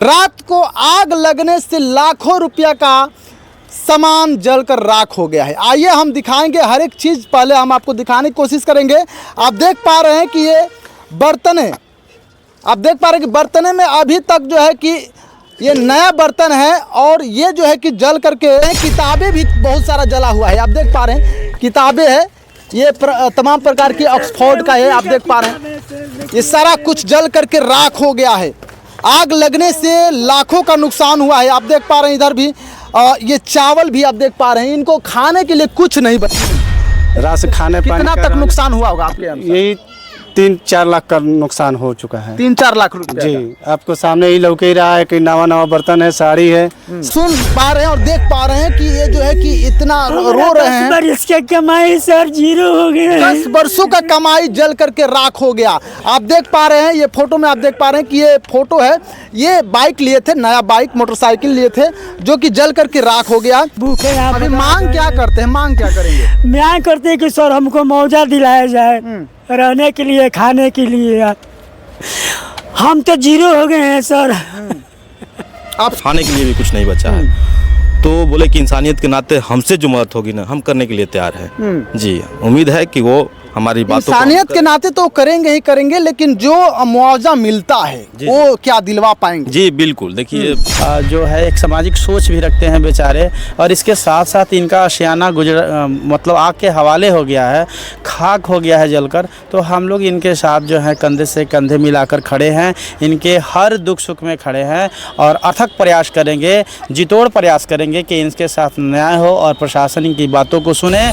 रात को आग लगने से लाखों रुपया का सामान जलकर राख हो गया है। आइए हम दिखाएंगे हर एक चीज़, पहले हम आपको दिखाने की कोशिश करेंगे। आप देख पा रहे हैं कि ये बर्तन है, आप देख पा रहे हैं कि बर्तन में अभी तक जो है कि ये नया बर्तन है और ये जो है कि जल करके किताबें भी बहुत सारा जला हुआ है। आप देख पा रहे हैं किताबें है, ये तमाम प्रकार की ऑक्सफोर्ड का है। आप देख पा रहे हैं ये सारा कुछ जल करके राख हो गया है। आग लगने से लाखों का नुकसान हुआ है। आप देख पा रहे हैं इधर भी ये चावल भी आप देख पा रहे हैं, इनको खाने के लिए कुछ नहीं बचा। रात से खाने कितना तक नुकसान हुआ होगा आपके अनुसार? यही 3-4 लाख का नुकसान हो चुका है। 3-4 लाख रुपए जी, आपको सामने ही लौके ही रहा है कि नवा बर्तन है, साड़ी है। सुन पा रहे हैं और देख पा रहे हैं कि ये जो है कि इतना रो रहे हैं। 10 बरस का कमाई सर जीरो हो गया। 10 वर्षों का कमाई जल करके राख हो गया। आप देख पा रहे हैं ये फोटो में, आप देख पा रहे हैं कि ये फोटो है, ये बाइक लिए थे, नया बाइक मोटरसाइकिल लिए थे जो कि जल करके राख हो गया। भूखे अभी मांग क्या करते हैं, मांग क्या करेंगे? मांग करते हैं कि सर हमको मुआवजा दिलाया जाए, रहने के लिए, खाने के लिए। हम तो जीरो हो गए हैं सर। आप खाने के लिए भी कुछ नहीं बचा है, तो बोले कि इंसानियत के नाते हमसे जो मदद होगी ना, हम करने के लिए तैयार हैं। जी, उम्मीद है कि वो हमारी बातों इंसानियत के नाते तो करेंगे ही करेंगे, लेकिन जो मुआवजा मिलता है वो क्या दिलवा पाएंगे? जी बिल्कुल। देखिए जो है एक सामाजिक सोच भी रखते हैं बेचारे, और इसके साथ साथ इनका आशियाना मतलब आग के हवाले हो गया है, खाक हो गया है जलकर। तो हम लोग इनके साथ जो है कंधे से कंधे मिलाकर खड़े हैं, इनके हर दुख सुख में खड़े हैं और अथक प्रयास करेंगे, जितोड़ प्रयास करेंगे कि इनके साथ न्याय हो और प्रशासन इनकी बातों को सुने।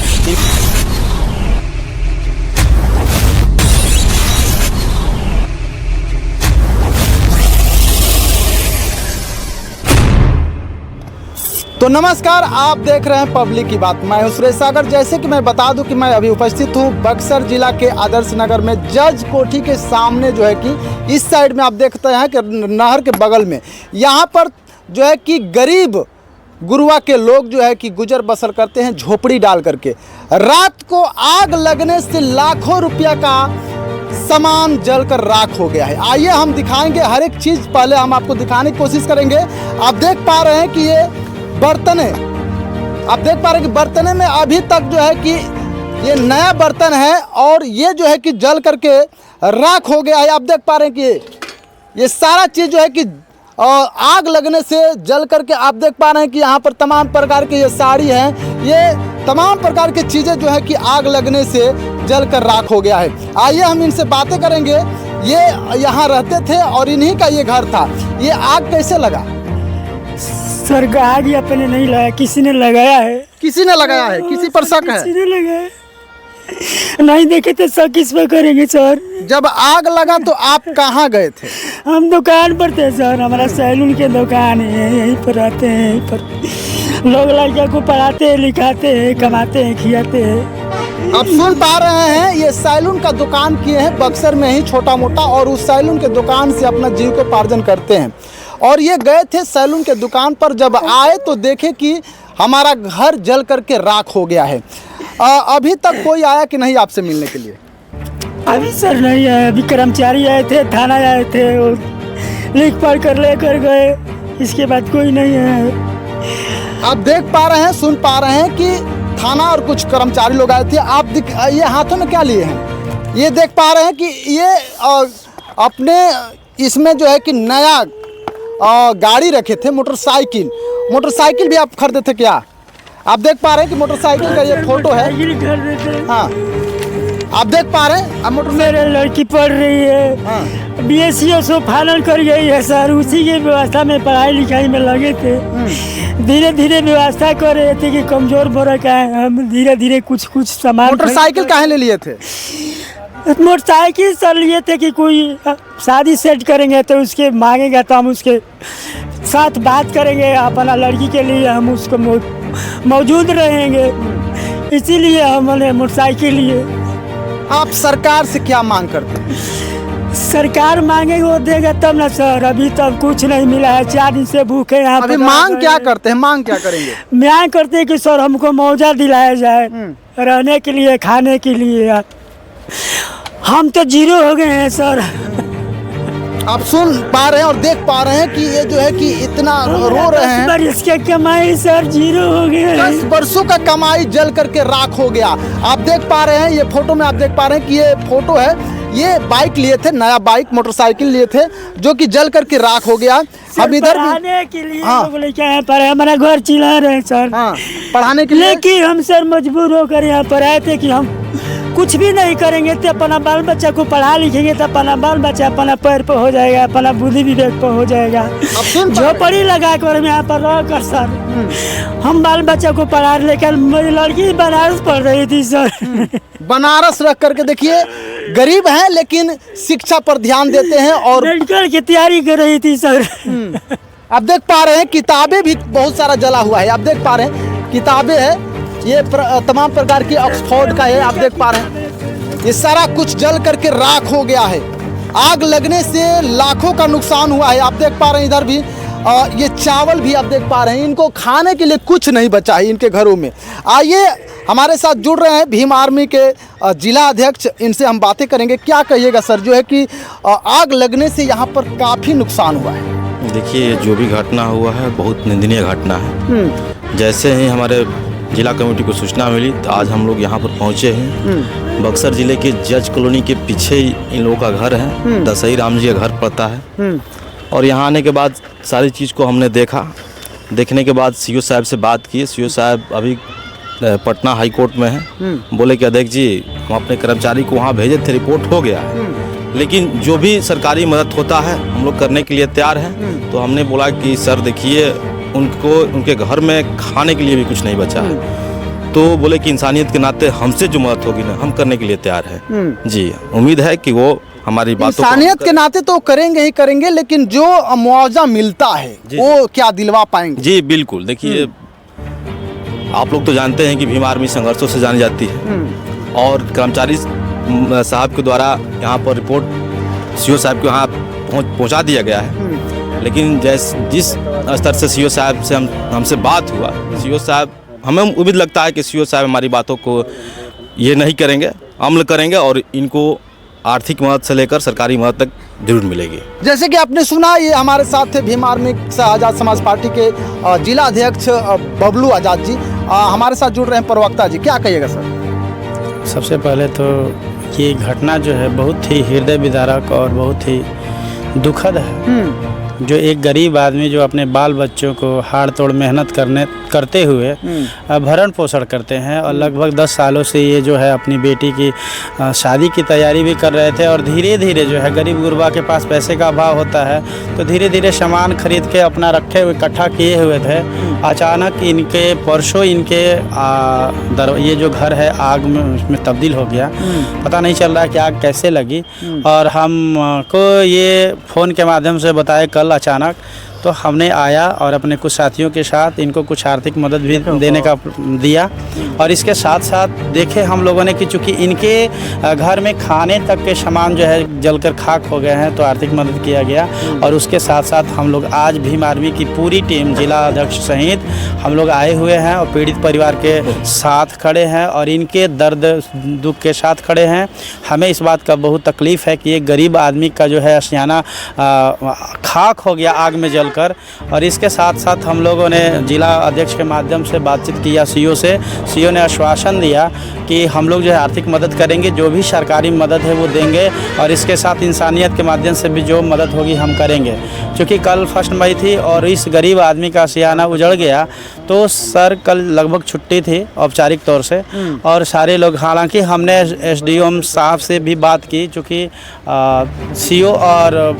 तो नमस्कार, आप देख रहे हैं पब्लिक की बात। मैं हूं सुरेश सागर। जैसे कि मैं बता दूं कि मैं अभी उपस्थित हूं बक्सर जिला के आदर्श नगर में, जज कोठी के सामने जो है कि इस साइड में आप देखते हैं कि नहर के बगल में यहाँ पर जो है कि गरीब गुरुआ के लोग जो है कि गुजर बसर करते हैं झोपड़ी डाल करके। रात को आग लगने से लाखों रुपया का सामान जलकर राख हो गया है। आइए हम दिखाएंगे हर एक चीज़, पहले हम आपको दिखाने की कोशिश करेंगे। आप देख पा रहे हैं कि ये बर्तन है, आप देख पा रहे हैं कि बर्तन में अभी तक जो है कि ये नया बर्तन है और ये जो है कि जल करके राख हो गया है। आप देख पा रहे हैं कि ये सारा चीज़ जो है कि आग लगने से जल करके, आप देख पा रहे हैं कि यहाँ पर तमाम प्रकार के ये साड़ी हैं, ये तमाम प्रकार की चीज़ें जो है कि आग लगने से जल कर राख हो गया है। आइए हम इनसे बातें करेंगे। ये यहाँ रहते थे और इन्हीं का ये घर था। ये आग कैसे लगा? सर आग अपने नहीं लगाया, किसी ने लगाया है। किसी ने लगाया है? किसी पर शक है? किसी ने लगाया, नहीं देखे तो शक किस पे करेंगे सर? जब आग लगा तो आप कहाँ गए थे? हम दुकान पर थे सर, हमारा सैलून के दुकान है, यहीं पर रहते हैं। यहीं पर लोग लड़कियों को पढ़ाते हैं, लिखाते हैं, कमाते हैं, खिलाते हैं। आप सुन पा रहे हैं ये सैलून का दुकान किए हैं बक्सर में ही छोटा मोटा, और उस सैलून के दुकान से अपना जीविकोपार्जन करते हैं। और ये गए थे सैलून के दुकान पर, जब आए तो देखे कि हमारा घर जल करके राख हो गया है। अभी तक कोई आया कि नहीं आपसे मिलने के लिए? अभी सर नहीं आए, अभी कर्मचारी आए थे, थाना आए थे, वो लिख पढ़ कर लेकर गए, इसके बाद कोई नहीं आया। आप देख पा रहे हैं, सुन पा रहे हैं कि थाना और कुछ कर्मचारी लोग आए थे। आप ये हाथों में क्या लिए हैं? ये देख पा रहे हैं कि ये अपने इसमें जो है कि नया गाड़ी रखे थे, मोटरसाइकिल भी आप खरीदे थे क्या? आप देख पा रहे हैं कि मोटरसाइकिल का ये फोटो है। हाँ, आप देख पा रहे हैं मेरे लड़की पढ़ रही है, हाँ। BSc फाइनल कर गई है सर, उसी की व्यवस्था में पढ़ाई लिखाई में लगे थे। धीरे धीरे व्यवस्था कर रहे थे कि कमजोर वर्ग का है, हम धीरे धीरे कुछ सामान। मोटरसाइकिल काहे ले लिए थे? मोटरसाइकिल सर लिए थे कि कोई शादी सेट करेंगे तो उसके मांगेगा तो हम उसके साथ बात करेंगे, अपना लड़की के लिए हम उसको मौजूद रहेंगे, इसीलिए हमने मोटरसाइकिल लिए। आप सरकार से क्या मांग करते हैं? सरकार मांगेगा वो देगा तब ना सर, अभी तक कुछ नहीं मिला है, 4 दिन से भूखे यहाँ। अभी मांग क्या करते हैं, मांग क्या करेंगे? मांग करते हैं कि सर हमको मुआवजा दिलाया जाए, रहने के लिए, खाने के लिए। हम तो जीरो हो गए हैं सर। आप सुन पा रहे हैं और देख पा रहे हैं कि ये जो है कि इतना रो रहे हैं। 10 बरस के कमाई सर जीरो हो गया है। 10 वर्षों का कमाई जल करके राख हो गया। आप देख पा रहे हैं ये फोटो में, आप देख पा रहे हैं कि ये फोटो है, ये बाइक लिए थे, नया बाइक मोटरसाइकिल लिए थे जो कि जल करके राख हो गया। अब इधर भी पढ़ाने के लिए हाँ। लोग लेके आए पर हमारा घर चिल्ला रहे हैं सर। हाँ, पढ़ाने के लिए लेकिन हम सर मजबूर होकर यहाँ पर आए थे कि हम कुछ भी नहीं करेंगे तो अपना बाल बच्चा को पढ़ा लिखेंगे तो अपना बाल बच्चा अपना पैर पर हो जाएगा, अपना बुद्धि विवेक पर हो जाएगा। सुन पा- झोपड़ी लगा कर हम यहाँ पर रह कर सर हम बाल बच्चा को पढ़ा, लेकर मेरी लड़की बनारस पढ़ रही थी सर। बनारस रख करके देखिए, गरीब हैं लेकिन शिक्षा पर ध्यान देते हैं। और मेडिकल की तैयारी कर रही थी सर। आप देख पा रहे हैं किताबें भी बहुत सारा जला हुआ है। आप देख पा रहे हैं किताबें हैं, ये तमाम प्रकार की ऑक्सफोर्ड का है। आप देख पा रहे हैं ये सारा कुछ जल करके राख हो गया है। आग लगने से लाखों का नुकसान हुआ है। आप देख पा रहे हैं इधर भी ये चावल भी आप देख पा रहे हैं, इनको खाने के लिए कुछ नहीं बचा है इनके घरों में। आइए हमारे साथ जुड़ रहे हैं भीम आर्मी के जिला अध्यक्ष, इनसे हम बातें करेंगे। क्या कहिएगा सर, जो है कि आग लगने से यहाँ पर काफ़ी नुकसान हुआ है? देखिए, जो भी घटना हुआ है बहुत निंदनीय घटना है। जैसे ही हमारे जिला कमेटी को सूचना मिली तो आज हम लोग यहाँ पर पहुँचे हैं। बक्सर जिले के जज कॉलोनी के पीछे ही इन लोगों का घर है, दसई राम जी का घर पड़ता है। और यहाँ आने के बाद सारी चीज़ को हमने देखा। देखने के बाद सीओ साहब से बात की। सीओ साहब अभी पटना हाई कोर्ट में हैं। बोले कि अध्यक्ष जी, हम अपने कर्मचारी को वहाँ भेजे थे, रिपोर्ट हो गया है, लेकिन जो भी सरकारी मदद होता है हम लोग करने के लिए तैयार हैं। तो हमने बोला कि सर देखिए, उनको उनके घर में खाने के लिए भी कुछ नहीं बचा है। तो बोले कि इंसानियत के नाते हमसे जो मदद होगी ना, हम करने के लिए तैयार हैं। जी, उम्मीद है कि वो हमारी बातों इंसानियत के नाते तो करेंगे ही करेंगे, लेकिन जो मुआवजा मिलता है वो क्या दिलवा पाएंगे? जी बिल्कुल। देखिए, आप लोग तो जानते हैं कि भीम आर्मी संघर्षों से जानी जाती है और कर्मचारी साहब के द्वारा यहाँ पर रिपोर्ट सीओ साहब के यहाँ पहुँचा दिया गया है। लेकिन जिस स्तर से सीओ साहब से हमसे बात हुआ, सीओ साहब, हमें उम्मीद लगता है कि सीओ साहब हमारी बातों को ये नहीं करेंगे, अमल करेंगे और इनको आर्थिक मदद से लेकर सरकारी मदद तक जरूर मिलेगी। जैसे कि आपने सुना, ये हमारे साथ थे भीम आर्मी से आज़ाद समाज पार्टी के जिला अध्यक्ष बबलू आज़ाद जी। हमारे साथ जुड़ रहे हैं प्रवक्ता जी। क्या कहिएगा सर? सबसे पहले तो ये घटना जो है बहुत ही हृदय विदारक और बहुत ही दुखद है। जो एक गरीब आदमी जो अपने बाल बच्चों को हाड़ तोड़ मेहनत करते हुए भरण पोषण करते हैं और लगभग 10 सालों से ये जो है अपनी बेटी की शादी की तैयारी भी कर रहे थे। और धीरे धीरे जो है गरीब गुरबा के पास पैसे का अभाव होता है, तो धीरे धीरे सामान खरीद के अपना रखे हुए इकट्ठा किए हुए थे। अचानक इनके परसों इनके ये जो घर है आग में तब्दील हो गया। पता नहीं चल रहा है कि आग कैसे लगी। और हमको ये फ़ोन के माध्यम से बताया कल अचानक, तो हमने आया और अपने कुछ साथियों के साथ इनको कुछ आर्थिक मदद भी देने का दिया। और इसके साथ साथ देखे हम लोगों ने कि चूँकि इनके घर में खाने तक के सामान जो है जलकर खाक हो गए हैं, तो आर्थिक मदद किया गया। और उसके साथ साथ हम लोग आज भीम आर्मी की पूरी टीम जिला अध्यक्ष सहित हम लोग आए हुए हैं और पीड़ित परिवार के साथ खड़े हैं और इनके दर्द दुख के साथ खड़े हैं। हमें इस बात का बहुत तकलीफ़ है कि एक गरीब आदमी का जो है अशियाना खाक हो गया आग में जलकर। और इसके साथ साथ हम लोगों ने जिला अध्यक्ष के माध्यम से बातचीत किया सीओ से। सीओ ने आश्वासन दिया कि हम लोग जो है आर्थिक मदद करेंगे, जो भी सरकारी मदद है वो देंगे और इसके साथ इंसानियत के माध्यम से भी जो मदद होगी हम करेंगे। क्योंकि कल 1 मई थी और इस गरीब आदमी का आशियाना उजड़ गया, तो सर कल लगभग छुट्टी थी औपचारिक तौर से। और सारे लोग, हालांकि हमने एसडीएम साहब से भी बात की, चूँकि सीओ और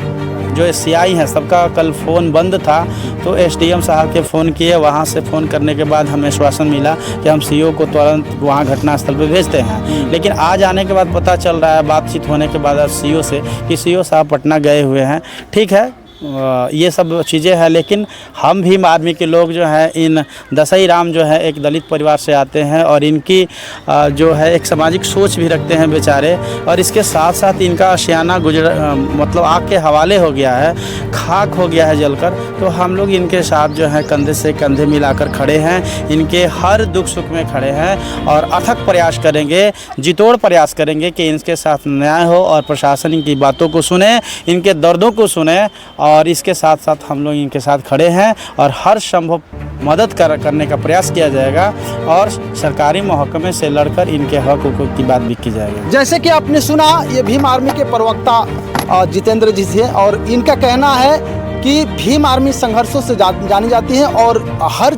जो सीआई हैं सबका कल फ़ोन बंद था, तो एसडीएम साहब के फ़ोन किए। वहाँ से फ़ोन करने के बाद हमें आश्वासन मिला कि हम सीओ को तुरंत वहाँ घटनास्थल पर भेजते हैं। लेकिन आज आने के बाद पता चल रहा है, बातचीत होने के बाद सीओ से, कि सीओ साहब पटना गए हुए हैं। ठीक है, ये सब चीज़ें हैं। लेकिन हम भीम आर्मी के लोग जो हैं इन दसई राम जो है एक दलित परिवार से आते हैं और इनकी जो है एक सामाजिक सोच भी रखते हैं बेचारे, और इसके साथ साथ इनका आशियाना मतलब आग के हवाले हो गया है, खाक हो गया है जलकर। तो हम लोग इनके साथ जो है कंधे से कंधे मिलाकर खड़े हैं, इनके हर दुख सुख में खड़े हैं और अथक प्रयास करेंगे, जितोड़ प्रयास करेंगे कि इनके साथ न्याय हो और प्रशासन इनकी बातों को सुने, इनके दर्दों को सुने। और इसके साथ साथ हम लोग इनके साथ खड़े हैं और हर संभव मदद करने का प्रयास किया जाएगा और सरकारी महकमे से लड़कर इनके हक की बात भी की जाएगी। जैसे कि आपने सुना, ये भीम आर्मी के प्रवक्ता जितेंद्र जी से, और इनका कहना है कि भीम आर्मी संघर्षों से जानी जाती है और हर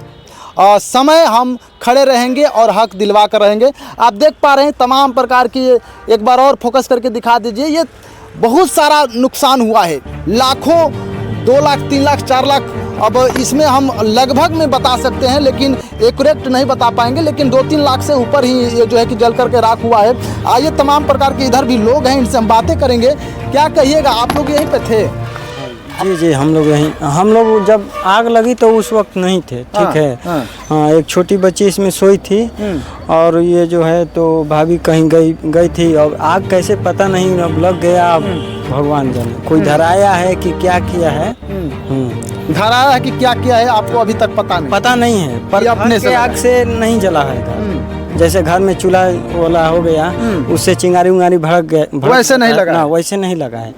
समय हम खड़े रहेंगे और हक दिलवा कर रहेंगे। आप देख पा रहे हैं तमाम प्रकार की, एक बार और फोकस करके दिखा दीजिए, ये बहुत सारा नुकसान हुआ है, लाखों, 2 लाख 3 लाख 4 लाख, अब इसमें हम लगभग में बता सकते हैं लेकिन एक्यूरेट नहीं बता पाएंगे, लेकिन 2-3 लाख से ऊपर ही ये जो है कि जल करके राख हुआ है। आइए तमाम प्रकार के इधर भी लोग हैं, इनसे हम बातें करेंगे। क्या कहिएगा, आप लोग यहीं पे थे? जी जी, हम लोग जब आग लगी तो उस वक्त नहीं थे, ठीक है। हाँ, एक छोटी बच्ची इसमें सोई थी और ये जो है तो भाभी कहीं गई थी, और आग कैसे पता नहीं, अब लग गया, अब भगवान जाने कोई धराया है कि क्या किया है। धराया है कि क्या किया है आपको अभी तक पता नहीं है, पर अपने से आग से नहीं जला है घर। जैसे घर में चूल्हा वाला हो गया, उससे चिंगारी उंगारी भड़क गया, वैसे नहीं लगा ना, वैसे नहीं लगा है।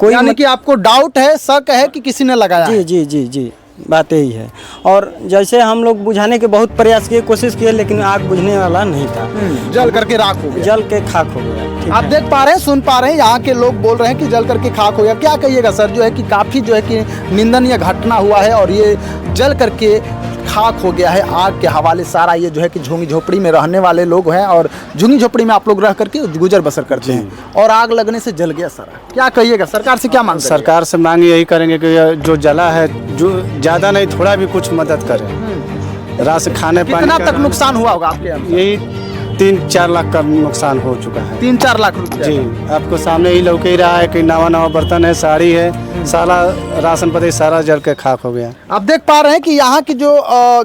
कोई यानी कि आपको डाउट है, शक है कि किसी ने लगाया? जी जी जी जी, बात यही है। और जैसे हम लोग बुझाने के बहुत प्रयास किए, कोशिश किए, लेकिन आग बुझने वाला नहीं था, जल करके राख हो गया, जल के खाक हो गया। आप देख पा रहे हैं, सुन पा रहे हैं, यहाँ के लोग बोल रहे हैं कि जल करके खाक हो गया। क्या कहिएगा सर, जो है कि काफ़ी जो है कि निंदनीय घटना हुआ है और ये जल करके खाक हो गया है आग के हवाले। सारा ये जो है कि झुग्गी झोपड़ी में रहने वाले लोग हैं और झुग्गी झोपड़ी में आप लोग रह करके गुजर बसर करते हैं और आग लगने से जल गया सारा। क्या कहिएगा, सरकार से क्या मांग? सरकार से मांग यही करेंगे कि जो जला है, जो ज़्यादा नहीं थोड़ा भी कुछ मदद करें। राशन खाने पानी कितना तक नुकसान हुआ होगा आपके यहाँ? यही 3-4 लाख का नुकसान हो चुका है। 3-4 लाख रुपया? जी, आपको सामने ही लौक ही रहा है कि नवा बर्तन है, साड़ी है, सारा राशन पानी सारा जल के खाक हो गया। आप देख पा रहे हैं कि यहाँ की जो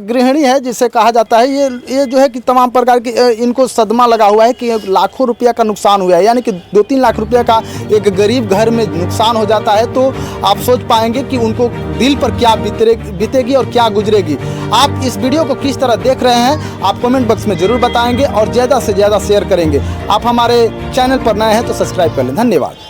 गृहिणी है, जिसे कहा जाता है, ये जो है कि तमाम प्रकार की इनको सदमा लगा हुआ है कि लाखों रुपया का नुकसान हुआ है। यानी कि 2-3 लाख रुपया का एक गरीब घर में नुकसान हो जाता है तो आप सोच पाएंगे कि उनको दिल पर क्या बीतेगी और क्या गुजरेगी। आप इस वीडियो को किस तरह देख रहे हैं आप कमेंट बॉक्स में ज़रूर बताएंगे और ज़्यादा से ज़्यादा शेयर करेंगे। आप हमारे चैनल पर नए हैं तो सब्सक्राइब कर लें। धन्यवाद।